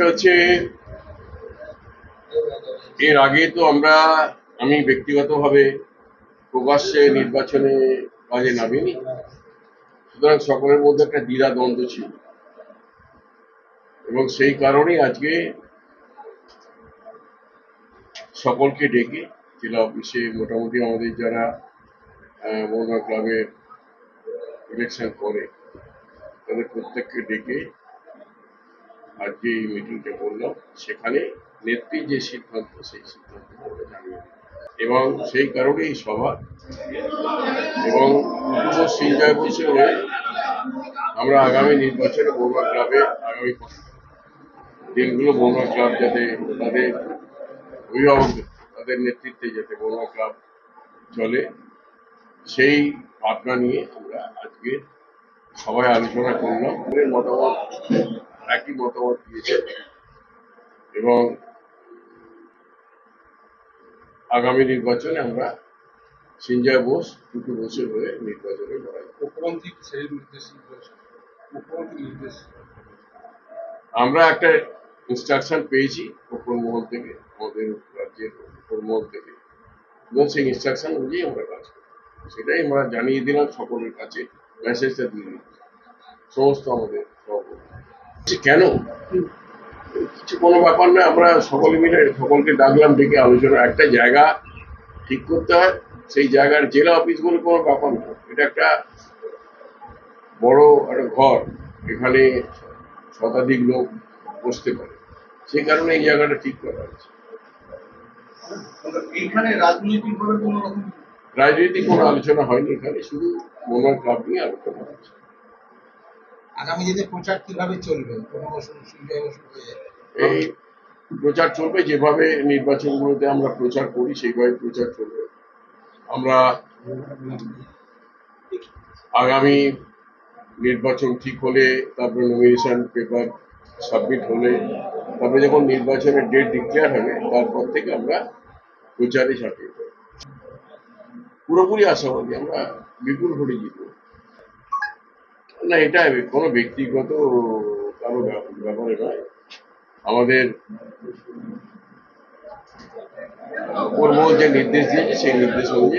একটা হচ্ছে এর আগে তো আমি ব্যক্তিগতভাবে প্রকাশ্যে নির্বাচনে কাজে নামিনি, সুতরাং সকলের মধ্যে একটা দ্বিধা দ্বন্দ্ব ছিল এবং সেই কারণেই আজকে সকলকে ডেকে জেলা অফিসে মোটামুটি আমাদের যারা মৌনা ক্লাবের ইলেকশন করে তাদের প্রত্যেককে ডেকে আজকে এই মিটিংটা করলাম। সেখানে নেত্রীর যে সিদ্ধান্ত সেই সিদ্ধান্ত আমরা জানিয়ে এবং সেই কারণে এই সভা এবং সিনজয় বসে হয়ে আমরা আগামী নির্বাচনে মৌনা ক্লাবে আগামী দিনগুলো মৌনা ক্লাব যাতে তাদের অভিভাবকদের তাদের নেতৃত্বে যাতে মৌনা ক্লাব চলে সেই ভাবনা নিয়ে আমরা আজকে সবাই আলোচনা করলাম। মতামত একই মতামত দিয়েছে এবং আগামী নির্বাচনে আমরা সিনজয় বোস দুটো বছর হয়ে নির্বাচনে লড়াই। আমরা একটা ইনস্ট্রাকশন পেয়েছি উপর মহল থেকে, আমাদের রাজ্যের উপর মহল থেকে, এবং সেই ইনস্ট্রাকশন অনুযায়ী আমরা কাজ করি। সেটাই আমরা জানিয়ে দিলাম সকলের কাছে, মেসেজটা দিয়ে দিলাম সমস্ত আমাদের সভাপতি। কেন কিছু কোনো ব্যাপার না, আমরা সকলে মিলে সকলকে ডাকলাম, ডেকে আলোচনা একটা জায়গা ঠিক করতে হয়। সেই জায়গার জেলা অফিস বলে কোনো ব্যাপার না, এটা একটা বড় একটা ঘর, এখানে শতাধিক লোক বসতে পারে, সেই কারণে এই জায়গাটা ঠিক করা হয়েছে। রাজনৈতিক কোনো আলোচনা হয়নি এখানে, শুধু মৌনা ক্লাব নিয়ে আলোচনা হয়েছে। আগামী দিনে প্রচার কিভাবে চলবে? এই প্রচার চলবে যেভাবে নির্বাচনগুলোতে আমরা প্রচার করি সেইভাবে প্রচার চলবে। আমরা আগামী নির্বাচন ঠিক হলে, তারপরে নমিনেশন পেপার সাবমিট হলে, তারপরে যখন নির্বাচনের ডেট ডিক্লেয়ার হবে তারপর থেকে আমরা প্রচারে ঝাঁপিয়ে পড়ব। পুরোপুরি আশাবাদী আমরা বিপুল ভোটে জিতব। না, এটা কোনো ব্যক্তিগত কারো ব্যাপারে নয়, আমাদের উপর মহল যে নির্দেশ দিয়েছে সেই নির্দেশ অনুযায়ী